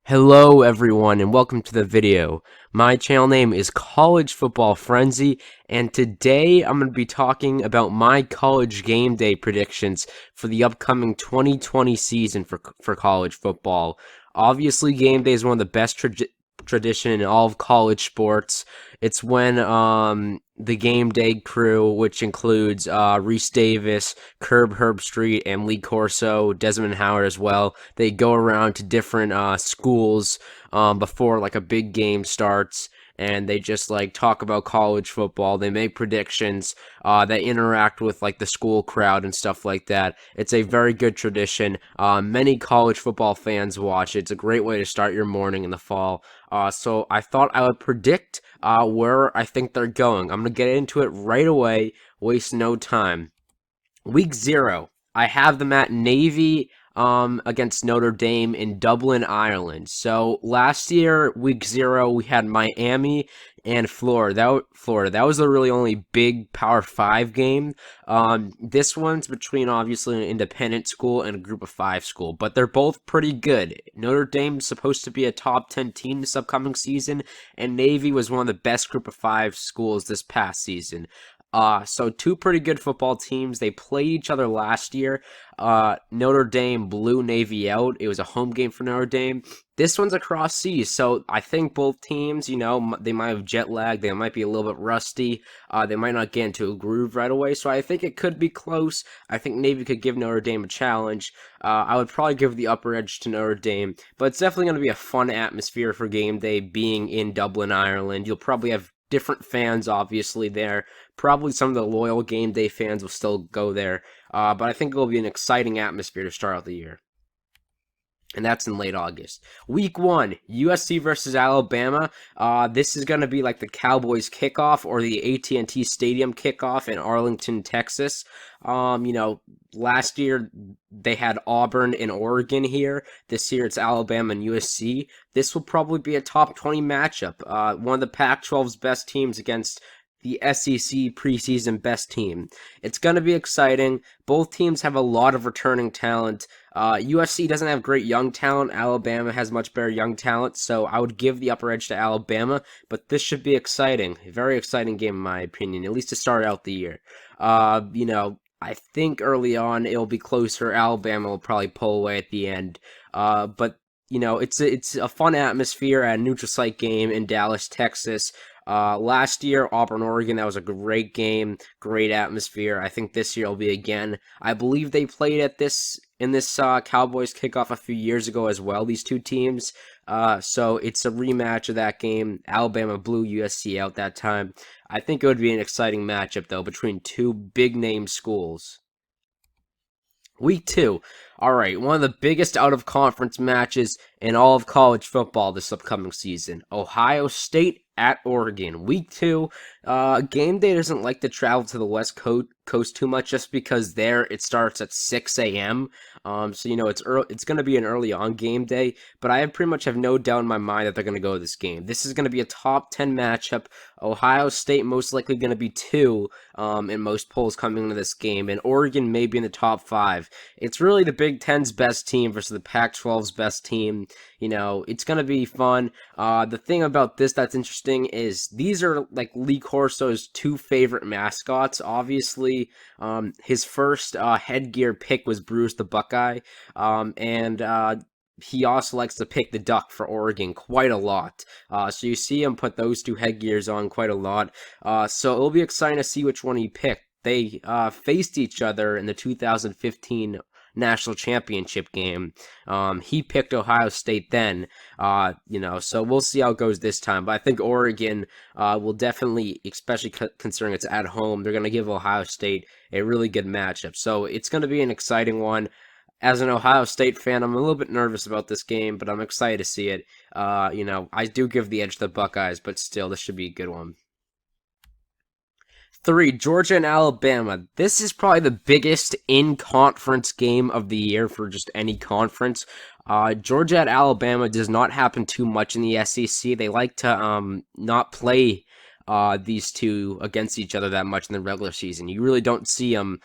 Hello everyone and welcome to the video. My channel name is College Football Frenzy, and today I'm going to be talking about my college game day predictions for the upcoming 2020 season for college football. Obviously, game day is one of the best tradition in all of college sports. It's when the game day crew, which includes Reese Davis, Curb Herbstreit, and Lee Corso, Desmond Howard as well, they go around to different schools before like a big game starts, and they just like talk about college football. They make predictions. They interact with like the school crowd and stuff like that. It's a very good tradition. Many college football fans watch it. It's a great way to start your morning in the fall. So I thought I would predict where I think they're going. I'm going to get into it right away, waste no time. Week 0, I have them at Navy against Notre Dame in Dublin, Ireland. So last year, week 0, we had Miami and Florida. That was the really only big Power 5 game. This one's between obviously an independent school and a group of 5 school, but they're both pretty good. Notre Dame's supposed to be a top 10 team this upcoming season, and Navy was one of the best group of 5 schools this past season. So two pretty good football teams. They played each other last year. Notre Dame blew Navy out. It was a home game for Notre Dame. This one's across seas, so I think both teams, they might have jet lag. They might be a little bit rusty. They might not get into a groove right away, so I think it could be close. I think Navy could give Notre Dame a challenge. I would probably give the upper edge to Notre Dame, but it's definitely going to be a fun atmosphere for game day being in Dublin, Ireland. You'll probably have different fans, obviously, there. Probably some of the loyal game day fans will still go there, but I think it will be an exciting atmosphere to start out the year. And that's in late August. Week 1, USC versus Alabama. This is going to be like the Cowboys kickoff or the AT&T Stadium kickoff in Arlington, Texas. Last year they had Auburn and Oregon here. This year it's Alabama and USC. This will probably be a top 20 matchup. One of the Pac-12's best teams against the SEC preseason best team. It's going to be exciting. Both teams have a lot of returning talent. USC doesn't have great young talent. Alabama has much better young talent, so I would give the upper edge to Alabama, but this should be exciting. A very exciting game in my opinion, at least to start out the year. I think early on it'll be closer. Alabama will probably pull away at the end. But it's a fun atmosphere at a neutral site game in Dallas, Texas. Last year, Auburn, Oregon, that was a great game, great atmosphere. I think this year will be again. I believe they played at this Cowboys kickoff a few years ago as well, these two teams. So it's a rematch of that game. Alabama blew USC out that time. I think it would be an exciting matchup, though, between two big-name schools. Week 2. All right, one of the biggest out-of-conference matches in all of college football this upcoming season. Ohio State at Oregon. Week 2. Game day doesn't like to travel to the West Coast too much just because there it starts at 6 a.m. So it's going to be an early on game day, but I pretty much have no doubt in my mind that they're going to go to this game. This is going to be a top 10 matchup. Ohio State most likely going to be 2 in most polls coming into this game, and Oregon may be in the top 5. It's really the Big Ten's best team versus the Pac-12's best team. It's going to be fun. The thing about this that's interesting is these are like Lee Corso's 2 favorite mascots. Obviously, his first headgear pick was Bruce the Buckeye, and he also likes to pick the duck for Oregon quite a lot. So you see him put those 2 headgears on quite a lot. So it'll be exciting to see which one he picked. They faced each other in the 2015 national championship game. He picked Ohio State then, so we'll see how it goes this time. But I think Oregon will definitely, especially considering it's at home, they're going to give Ohio State a really good matchup. So it's going to be an exciting one. As an Ohio State fan, I'm a little bit nervous about this game, but I'm excited to see it. I do give the edge to the Buckeyes, but still, this should be a good one. 3, Georgia and Alabama. This is probably the biggest in-conference game of the year for just any conference. Georgia at Alabama does not happen too much in the SEC. They like to not play these two against each other that much in the regular season. You really don't see them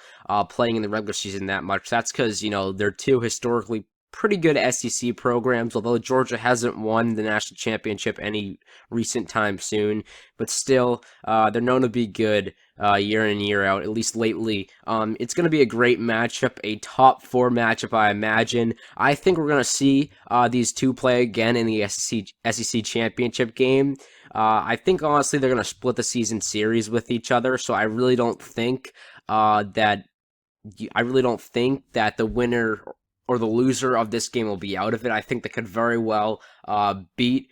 playing in the regular season that much. That's because, they're two historically pretty good SEC programs, although Georgia hasn't won the national championship any recent time soon. But still, they're known to be good year in, year out, at least lately. It's going to be a great matchup, a top 4 matchup, I imagine. I think we're going to see these two play again in the SEC championship game. I think, honestly, they're going to split the season series with each other, so I really don't think that the winner or the loser of this game will be out of it. I think they could very well beat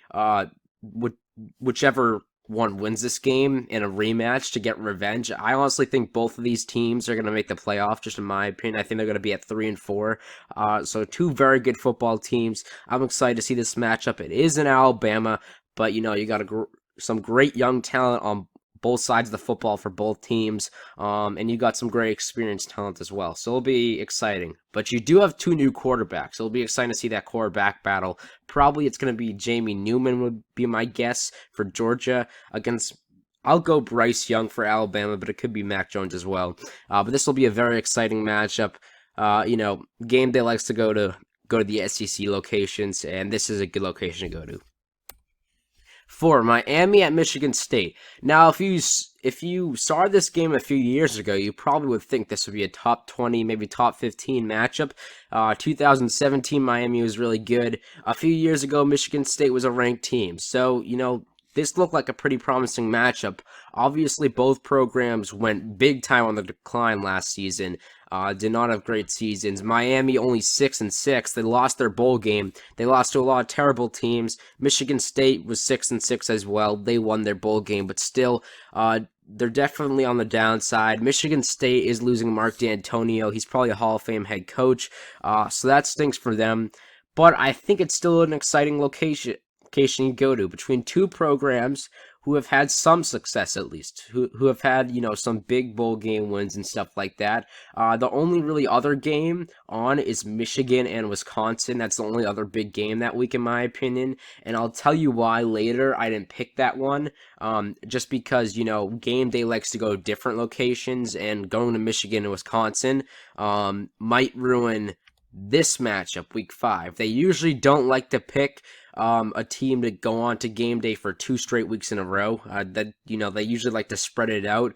whichever one wins this game in a rematch to get revenge. I honestly think both of these teams are going to make the playoff, just in my opinion. I think they're going to be at 3 and 4. So two very good football teams. I'm excited to see this matchup. It is in Alabama, but you got some great young talent on both sides of the football for both teams, and you got some great experienced talent as well. So it'll be exciting. But you do have 2 new quarterbacks. It'll be exciting to see that quarterback battle. Probably it's going to be Jamie Newman would be my guess for Georgia against, I'll go Bryce Young for Alabama, but it could be Mac Jones as well. But this will be a very exciting matchup. Game Day likes to go to the SEC locations, and this is a good location to go to. 4, Miami at Michigan State. Now, if you saw this game a few years ago, you probably would think this would be a top 20, maybe top 15 matchup. 2017, Miami was really good. A few years ago, Michigan State was a ranked team. So, this looked like a pretty promising matchup. Obviously, both programs went big time on the decline last season. Did not have great seasons. Miami only 6-6. They lost their bowl game. They lost to a lot of terrible teams. Michigan State was 6-6 as well. They won their bowl game, but still, they're definitely on the downside. Michigan State is losing Mark D'Antonio. He's probably a Hall of Fame head coach, so that stinks for them. But I think it's still an exciting location you go to between two programs who have had some success, at least, who have had, some big bowl game wins and stuff like that. The only really other game on is Michigan and Wisconsin. That's the only other big game that week, in my opinion, and I'll tell you why later. I didn't pick that one, just because, Game Day likes to go to different locations, and going to Michigan and Wisconsin might ruin this matchup, week 5. They usually don't like to pick a team to go on to Game Day for 2 straight weeks in a row. They usually like to spread it out,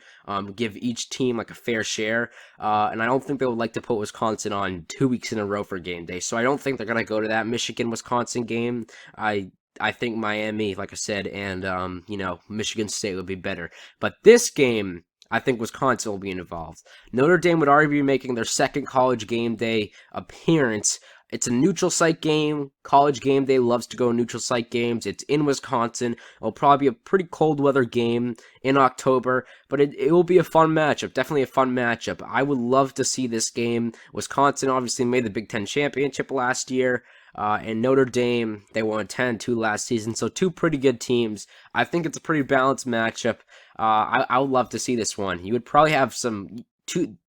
give each team like a fair share. And I don't think they would like to put Wisconsin on 2 weeks in a row for Game Day. So I don't think they're gonna go to that Michigan-Wisconsin game. I think Miami, like I said, and Michigan State would be better. But this game, I think Wisconsin will be involved. Notre Dame would already be making their second College Game Day appearance. It's a neutral site game. College Game Day loves to go neutral site games. It's in Wisconsin. It'll probably be a pretty cold weather game in October, but it will be a fun matchup. Definitely a fun matchup. I would love to see this game. Wisconsin obviously made the Big Ten championship last year. And Notre Dame, they won 10-2 last season. So 2 pretty good teams. I think it's a pretty balanced matchup. I would love to see this one. You would probably have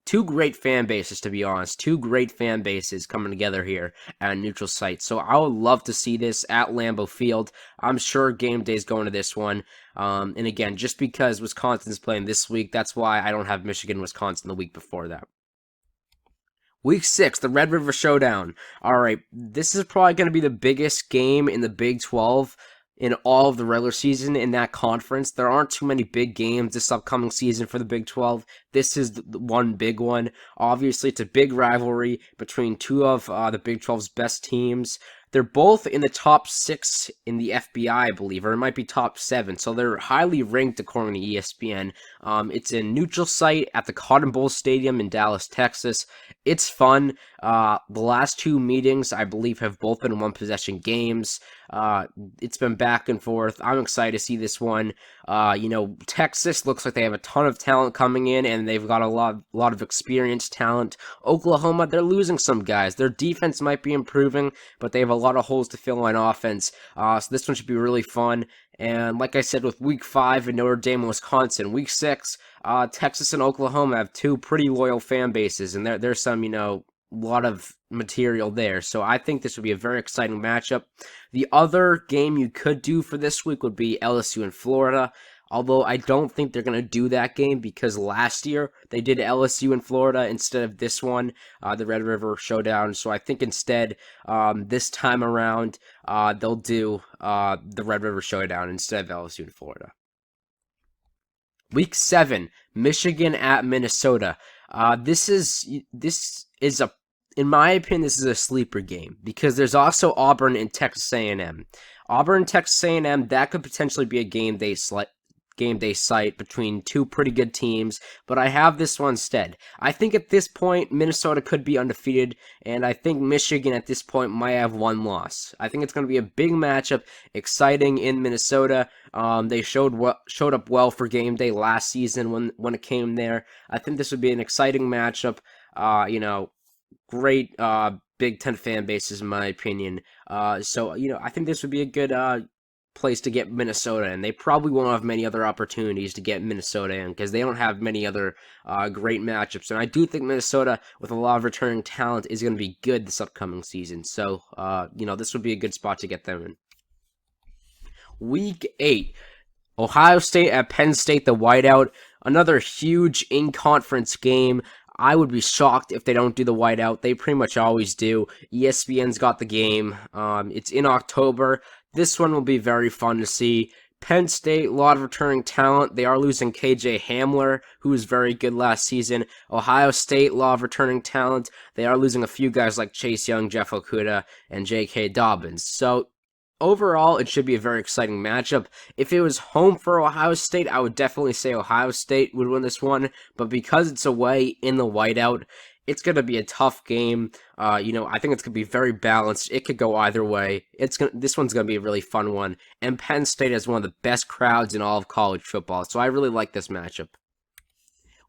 two great fan bases, to be honest. 2 great fan bases coming together here at a neutral site. So I would love to see this at Lambeau Field. I'm sure Game Day's going to this one. And again, just because Wisconsin's playing this week, that's why I don't have Michigan-Wisconsin the week before that. Week 6, the Red River Showdown. All right, this is probably going to be the biggest game in the Big 12 in all of the regular season in that conference. There aren't too many big games this upcoming season for the Big 12. This is the one big one. Obviously, it's a big rivalry between 2 of the Big 12's best teams. They're both in the top 6 in the FBI, I believe, or it might be top 7. So they're highly ranked according to ESPN. It's a neutral site at the Cotton Bowl Stadium in Dallas, Texas. It's fun. The last 2 meetings, I believe, have both been 1-possession games. It's been back and forth. I'm excited to see this one. Texas looks like they have a ton of talent coming in, and they've got a lot of experienced talent. Oklahoma, they're losing some guys. Their defense might be improving, but they have a lot of holes to fill on offense. So this one should be really fun. And like I said, with Week 5 in Notre Dame and Wisconsin, Week 6, Texas and Oklahoma have 2 pretty loyal fan bases, and there's some, lot of material there. So I think this would be a very exciting matchup. The other game you could do for this week would be LSU and Florida. Although I don't think they're going to do that game because last year they did LSU in Florida instead of this one, the Red River Showdown. So I think instead this time around they'll do the Red River Showdown instead of LSU in Florida. Week 7, Michigan at Minnesota. This is a, in my opinion, this is a sleeper game because there's also Auburn and Texas A&M. Auburn, Texas A&M, that could potentially be a game day site between two pretty good teams, but I have this one instead. I think at this point, Minnesota could be undefeated, and I think Michigan at this point might have one loss. I think it's going to be a big matchup, exciting in Minnesota. They showed up well for game day last season when it came there. I think this would be an exciting matchup. Great Big Ten fan bases, in my opinion. So I think this would be a good place to get Minnesota in. They probably won't have many other opportunities to get Minnesota in because they don't have many other great matchups. And I do think Minnesota, with a lot of returning talent, is going to be good this upcoming season. So, this would be a good spot to get them in. Week 8, Ohio State at Penn State, the Whiteout. Another huge in-conference game. I would be shocked if they don't do the Whiteout. They pretty much always do. ESPN's got the game. It's in October. This one will be very fun to see. Penn State, a lot of returning talent. They are losing KJ Hamler, who was very good last season. Ohio State, a lot of returning talent. They are losing a few guys like Chase Young, Jeff Okudah, and J.K. Dobbins. So, overall, it should be a very exciting matchup. If it was home for Ohio State, I would definitely say Ohio State would win this one. But because it's away in the Whiteout, it's going to be a tough game. I think it's going to be very balanced. It could go either way. This one's going to be a really fun one. And Penn State has one of the best crowds in all of college football. So I really like this matchup.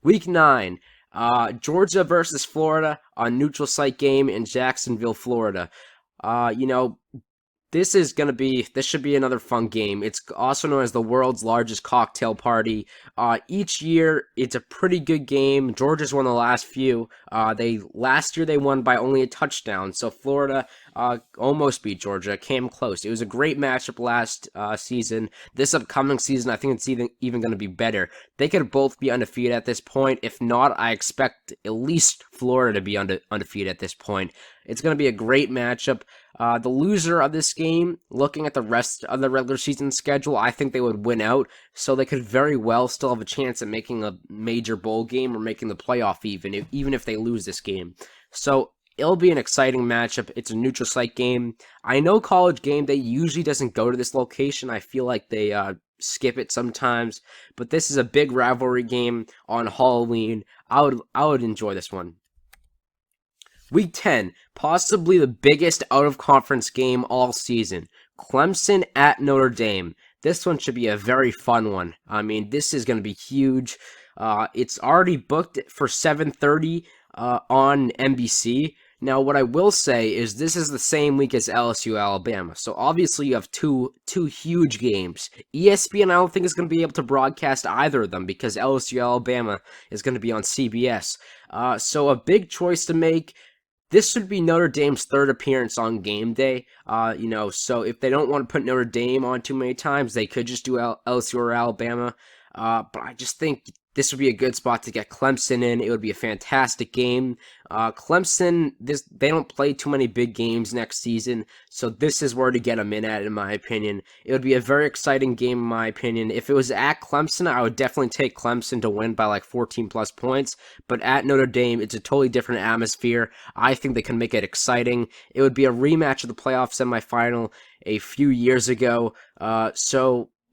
Week 9, Georgia versus Florida, a neutral site game in Jacksonville, Florida. This should be another fun game. It's also known as the world's largest cocktail party. Each year, it's a pretty good game. Georgia's won the last few. Last year they won by only a touchdown. So Florida almost beat Georgia, came close. It was a great matchup last season. This upcoming season, I think it's even going to be better. They could both be undefeated at this point. If not, I expect at least Florida to be undefeated at this point. It's going to be a great matchup. The loser of this game, looking at the rest of the regular season schedule, I think they would win out, so they could very well still have a chance at making a major bowl game or making the playoff even if they lose this game. So it'll be an exciting matchup. It's a neutral site game. I know College Gameday usually doesn't go to this location. I feel like they skip it sometimes, but this is a big rivalry game on Halloween. I would enjoy this one. Week 10, possibly the biggest out-of-conference game all season. Clemson at Notre Dame. This one should be a very fun one. I mean, this is going to be huge. It's already booked for 7:30 on NBC. Now, what I will say is this is the same week as LSU Alabama. So obviously you have two huge games. ESPN I don't think is going to be able to broadcast either of them because LSU Alabama is going to be on CBS. So a big choice to make. This should be Notre Dame's third appearance on game day. So if they don't want to put Notre Dame on too many times, they could just do LSU or Alabama. But I just think this would be a good spot to get Clemson in. It would be a fantastic game. Clemson, they don't play too many big games next season, so this is where to get them in my opinion. It would be a very exciting game, in my opinion. If it was at Clemson, I would definitely take Clemson to win by like 14 plus points, but at Notre Dame, it's a totally different atmosphere. I think they can make it exciting. It would be a rematch of the playoff semifinal a few years ago,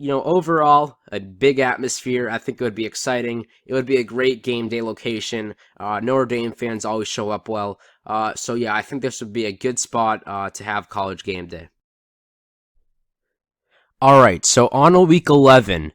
overall, a big atmosphere. I think it would be exciting. It would be a great game day location. Notre Dame fans always show up well. I think this would be a good spot to have College Game Day. Alright, so on a week 11,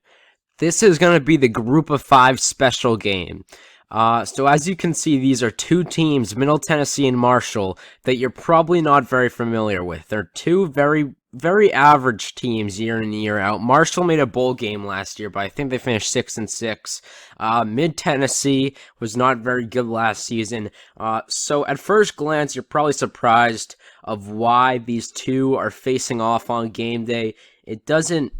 this is going to be the Group of 5 special game. So as you can see, these are two teams, Middle Tennessee and Marshall, that you're probably not very familiar with. They're two very, very average teams year in and year out. Marshall made a bowl game last year, but I think they finished 6-6. Mid Tennessee was not very good last season. So at first glance, you're probably surprised of why these two are facing off on game day. It doesn't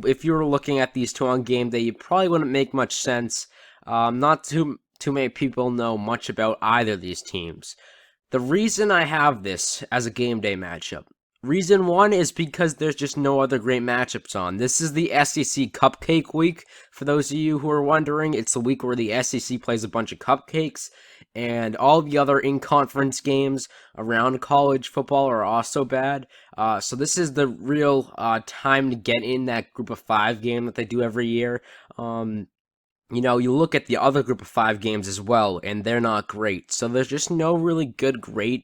if you were looking at these two on game day, you probably wouldn't make much sense. Not too many people know much about either of these teams. The reason I have this as a game day matchup, reason one is because there's just no other great matchups on. This is the SEC Cupcake Week. For those of you who are wondering, it's the week where the SEC plays a bunch of cupcakes, and all the other in-conference games around college football are also bad. So this is the real time to get in that group of five game that they do every year. You look at the other group of five games as well, and they're not great. So there's just no really great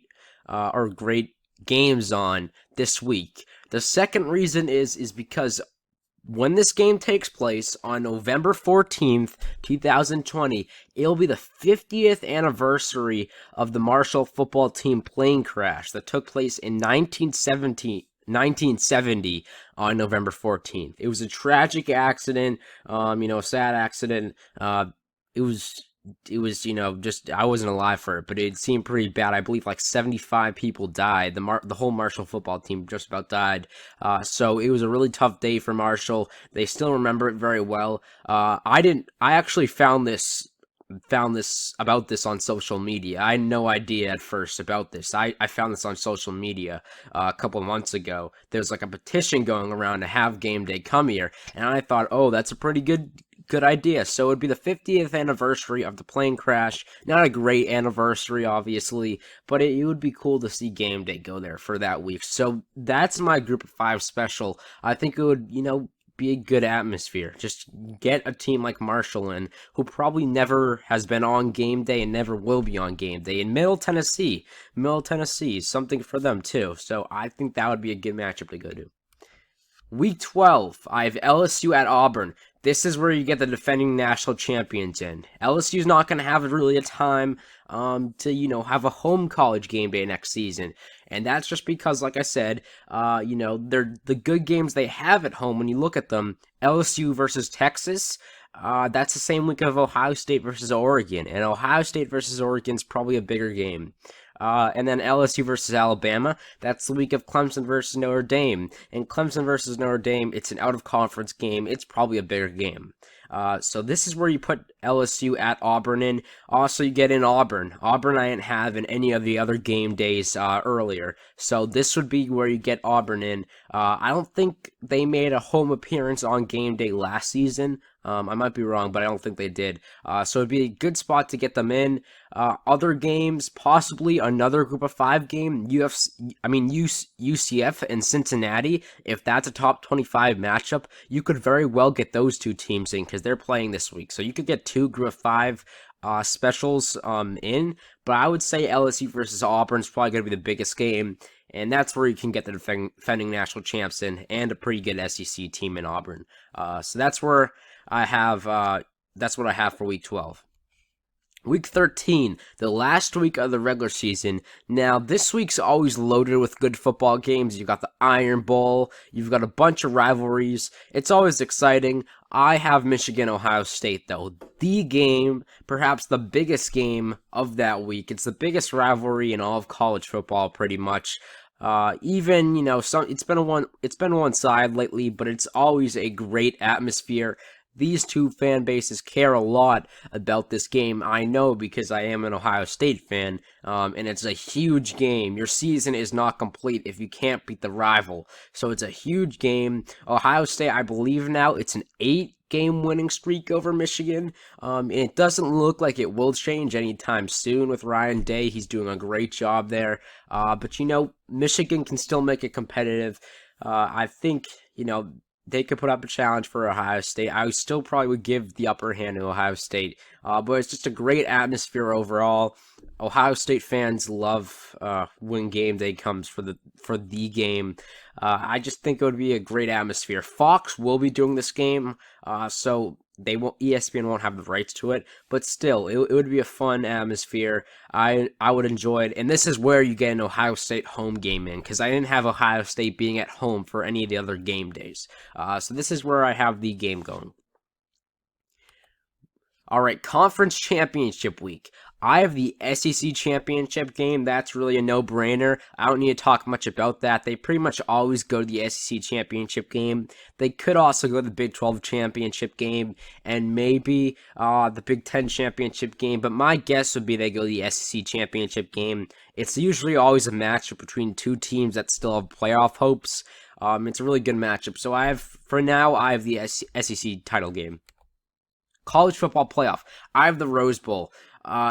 games on this week. The second reason is because when this game takes place on November 14th, 2020, it'll be the 50th anniversary of the Marshall football team plane crash that took place in 1970 on November 14th. It was a tragic accident, sad accident. It was, just, I wasn't alive for it, but it seemed pretty bad. I believe like 75 people died. The whole Marshall football team just about died. So it was a really tough day for Marshall. They still remember it very well. I actually found this about this on social media. I had no idea at first about this. I found this on social media a couple months ago. There's like a petition going around to have game day come here, and I thought, oh, that's a pretty good idea. So it would be the 50th anniversary of the plane crash. Not a great anniversary, obviously, but it would be cool to see game day go there for that week. So that's my group of five special. I think it would, be a good atmosphere. Just get a team like Marshall in, who probably never has been on game day and never will be on game day. In Middle Tennessee is something for them too. So I think that would be a good matchup to go to. Week 12, I have LSU at Auburn. This is where you get the defending national champions in. LSU's not going to have really a time to, have a home college game day next season. And that's just because, like I said, they're the good games they have at home. When you look at them, LSU versus Texas, that's the same week of Ohio State versus Oregon. And Ohio State versus Oregon is probably a bigger game. And then LSU versus Alabama, that's the week of Clemson versus Notre Dame. And Clemson versus Notre Dame, it's an out-of-conference game. It's probably a bigger game. So this is where you put LSU at Auburn in. Also, you get in Auburn. Auburn I didn't have in any of the other game days earlier. So this would be where you get Auburn in. I don't think they made a home appearance on game day last season. I might be wrong, but I don't think they did. So it'd be a good spot to get them in. Other games, possibly another group of five game, UCF and Cincinnati. If that's a top 25 matchup, you could very well get those two teams in because they're playing this week. So you could get two group of five specials in. But I would say LSU versus Auburn is probably going to be the biggest game. And that's where you can get the defending national champs in and a pretty good SEC team in Auburn. So that's where I have. That's what I have for Week 12. Week 13, the last week of the regular season. Now, this week's always loaded with good football games. You've got the Iron Bowl. You've got a bunch of rivalries. It's always exciting. I have Michigan-Ohio State, though. The game, perhaps the biggest game of that week. It's the biggest rivalry in all of college football, pretty much. It's been one side lately, but it's always a great atmosphere. These two fan bases care a lot about this game. I know because I am an Ohio State fan, and it's a huge game. Your season is not complete if you can't beat the rival. So it's a huge game. Ohio State, I believe now, it's an 8-game winning streak over Michigan. And it doesn't look like it will change anytime soon with Ryan Day. He's doing a great job there. But Michigan can still make it competitive. I think, they could put up a challenge for Ohio State. I still probably would give the upper hand to Ohio State. But it's just a great atmosphere overall. Ohio State fans love when game day comes for the game. I just think it would be a great atmosphere. Fox will be doing this game, so ESPN won't have the rights to it, but still, it would be a fun atmosphere. I would enjoy it, and this is where you get an Ohio State home game in, because I didn't have Ohio State being at home for any of the other game days. So this is where I have the game going. All right, Conference Championship Week. I have the SEC championship game. That's really a no-brainer. I don't need to talk much about that. They pretty much always go to the SEC championship game. They could also go to the Big 12 championship game and maybe the Big 10 championship game, but my guess would be they go to the SEC championship game. It's usually always a matchup between two teams that still have playoff hopes. It's a really good matchup. So for now, I have the SEC title game. College football playoff. I have the Rose Bowl.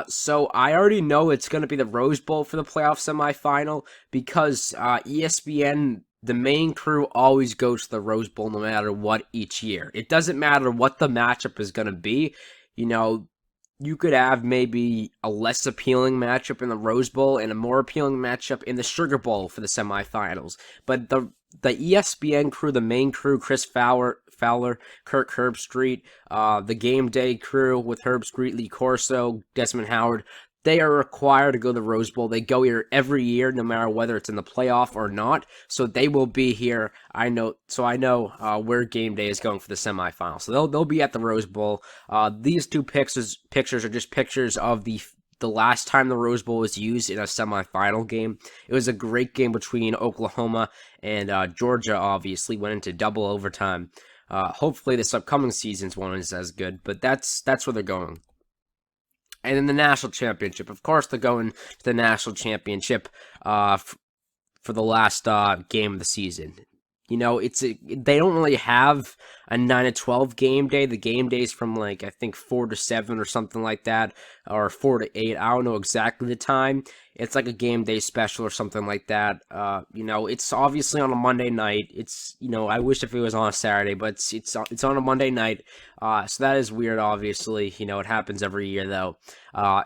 So I already know it's going to be the Rose Bowl for the playoff semifinal because ESPN, the main crew, always goes to the Rose Bowl no matter what each year. It doesn't matter what the matchup is going to be. You know, you could have maybe a less appealing matchup in the Rose Bowl and a more appealing matchup in the Sugar Bowl for the semifinals. But the ESPN crew, the main crew, Chris Fowler, Kirk Herbstreit, the Game Day crew with Herbstreit, Lee Corso, Desmond Howard, they are required to go to the Rose Bowl. They go here every year, no matter whether it's in the playoff or not. So they will be here. I know where Game Day is going for the semifinal. So they'll be at the Rose Bowl. These two pictures are just pictures of the last time the Rose Bowl was used in a semifinal game. It was a great game between Oklahoma and Georgia. Obviously, went into double overtime. Hopefully, this upcoming season's one is as good, but that's where they're going. And then the national championship. Of course, they're going to the national championship for the last game of the season. You know, they don't really have a 9-12 game day. The game day is from I think 4 to 7 or something like that, or 4 to 8. I don't know exactly the time. It's like a game day special or something like that. You know, it's obviously on a Monday night. I wish if it was on a Saturday, but it's on a Monday night. So that is weird. Obviously, it happens every year though.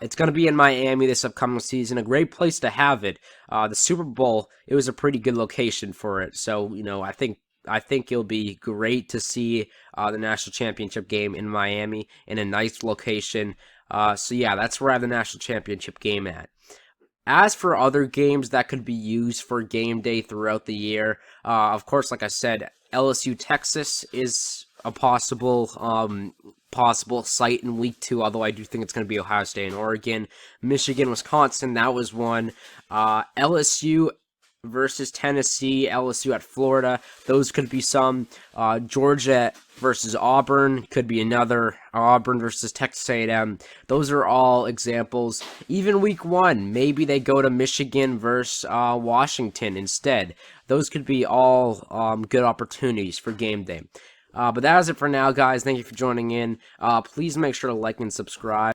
It's going to be in Miami this upcoming season. A great place to have it. The Super Bowl, it was a pretty good location for it. So, I think it'll be great to see the national championship game in Miami in a nice location. So yeah, that's where I have the national championship game at. As for other games that could be used for game day throughout the year, of course, like I said, LSU Texas is a possible site in week 2, although I do think it's going to be Ohio State and Oregon. Michigan, Wisconsin, that was one. LSU versus Tennessee, LSU at Florida, those could be some. Georgia versus Auburn could be another. Auburn versus Texas A&M. Those are all examples. Even week 1, maybe they go to Michigan versus Washington instead. Those could be all good opportunities for game day. But that is it for now, guys. Thank you for joining in. Please make sure to like and subscribe.